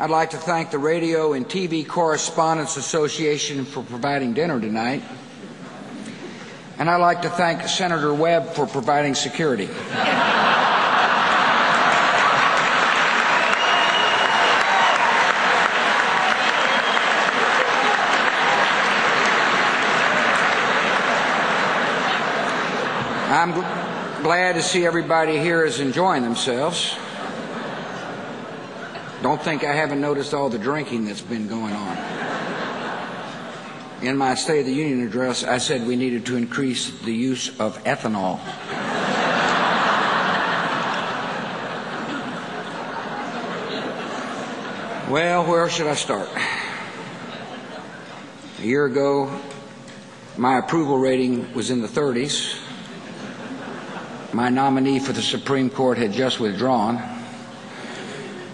I'd like to thank the Radio and TV Correspondents Association for providing dinner tonight. And I'd like to thank Senator Webb for providing security. I'm glad to see everybody here is enjoying themselves. Don't think I haven't noticed all the drinking that's been going on. In my State of the Union address, I said we needed to increase the use of ethanol. Well, where should I start? A year ago, my approval rating was in the 30s. My nominee for the Supreme Court had just withdrawn,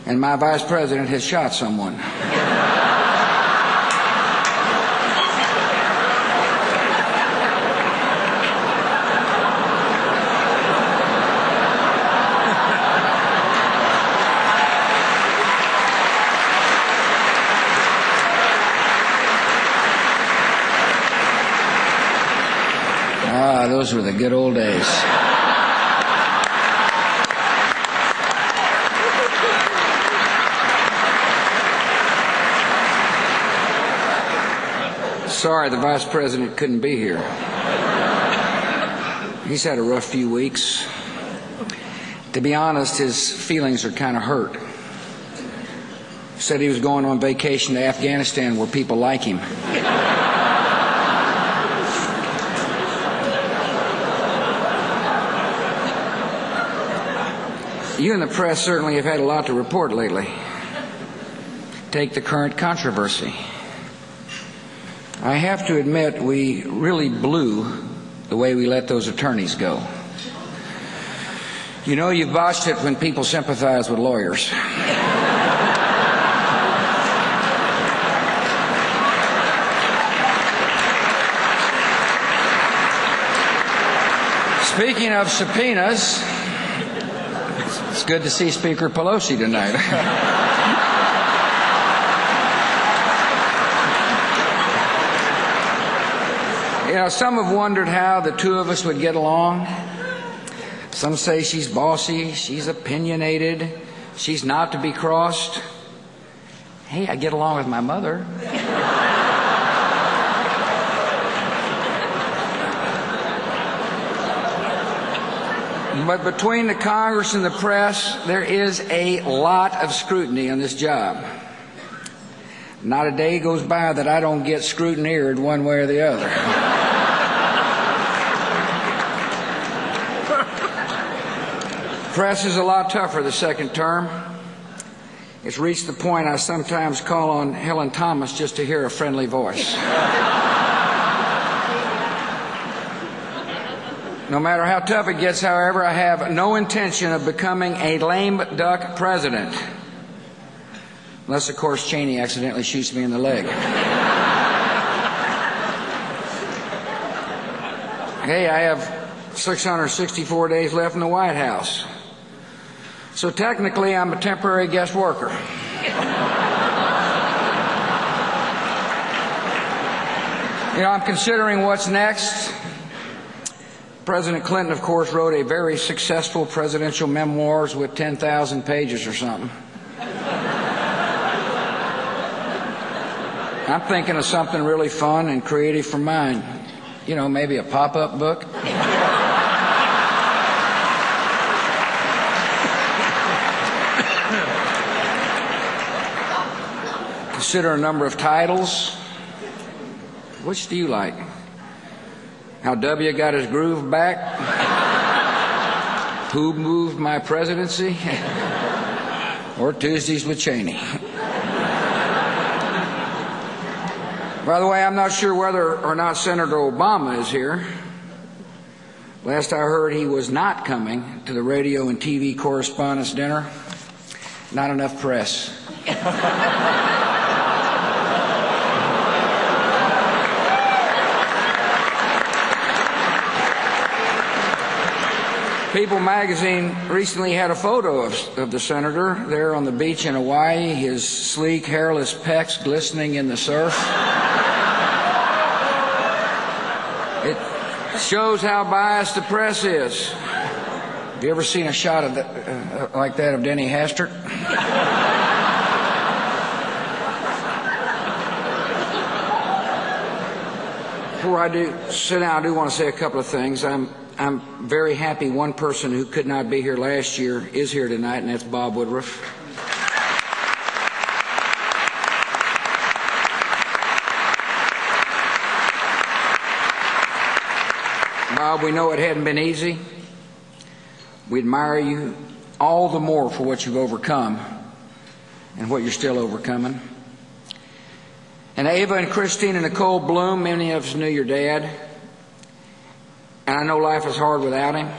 and my vice president had shot someone. Ah, those were the good old days. Sorry, the vice president couldn't be here. He's had a rough few weeks. To be honest, his feelings are kind of hurt. Said he was going on vacation to Afghanistan where people like him. You and the press certainly have had a lot to report lately. Take the current controversy. I have to admit, we really blew the way we let those attorneys go. You know, you've botched it when people sympathize with lawyers. Speaking of subpoenas, it's good to see Speaker Pelosi tonight. You know, some have wondered how the two of us would get along. Some say she's bossy, she's opinionated, she's not to be crossed. Hey, I get along with my mother. But between the Congress and the press, there is a lot of scrutiny on this job. Not a day goes by that I don't get scrutineered one way or the other. Press is a lot tougher the second term. It's reached the point I sometimes call on Helen Thomas just to hear a friendly voice. No matter how tough it gets, however, I have no intention of becoming a lame duck president. Unless, of course, Cheney accidentally shoots me in the leg. Hey, I have 664 days left in the White House. So technically, I'm a temporary guest worker. You know, I'm considering what's next. President Clinton, of course, wrote a very successful presidential memoirs with 10,000 pages or something. I'm thinking of something really fun and creative for mine. You know, maybe a pop-up book. Consider a number of titles. Which do you like? How W got his groove back? Who moved my presidency? Or Tuesdays with Cheney? By the way, I'm not sure whether or not Senator Obama is here. Last I heard, he was not coming to the Radio and TV Correspondents' dinner. Not enough press. People magazine recently had a photo of the senator there on the beach in Hawaii, his sleek, hairless pecs glistening in the surf. It shows how biased the press is. Have you ever seen a shot of like that of Denny Hastert? Before I do sit down, I do want to say a couple of things. I'm very happy one person who could not be here last year is here tonight, and that's Bob Woodruff. Bob, we know it hadn't been easy. We admire you all the more for what you've overcome and what you're still overcoming. And Ava and Christine and Nicole Bloom, many of us knew your dad. And I know life is hard without him.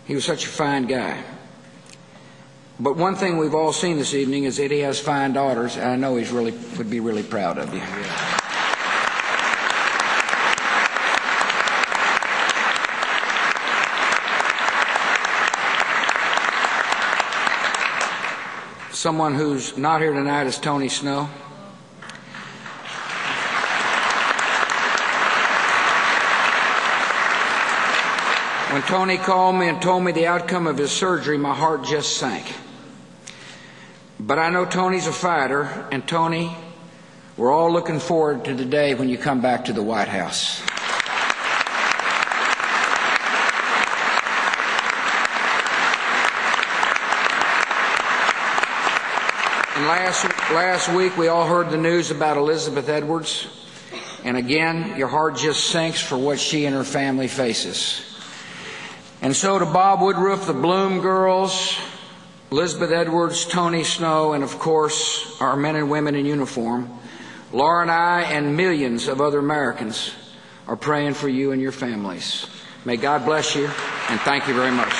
He was such a fine guy. But one thing we've all seen this evening is that he has fine daughters, and I know he would be really proud of you. Someone who's not here tonight is Tony Snow. When Tony called me and told me the outcome of his surgery, my heart just sank. But I know Tony's a fighter, and Tony, we're all looking forward to the day when you come back to the White House. And last week we all heard the news about Elizabeth Edwards, and again your heart just sinks for what she and her family faces. And so to Bob Woodruff, the Bloom girls, Elizabeth Edwards, Tony Snow, and of course our men and women in uniform, Laura and I and millions of other Americans are praying for you and your families. May God bless you, and thank you very much.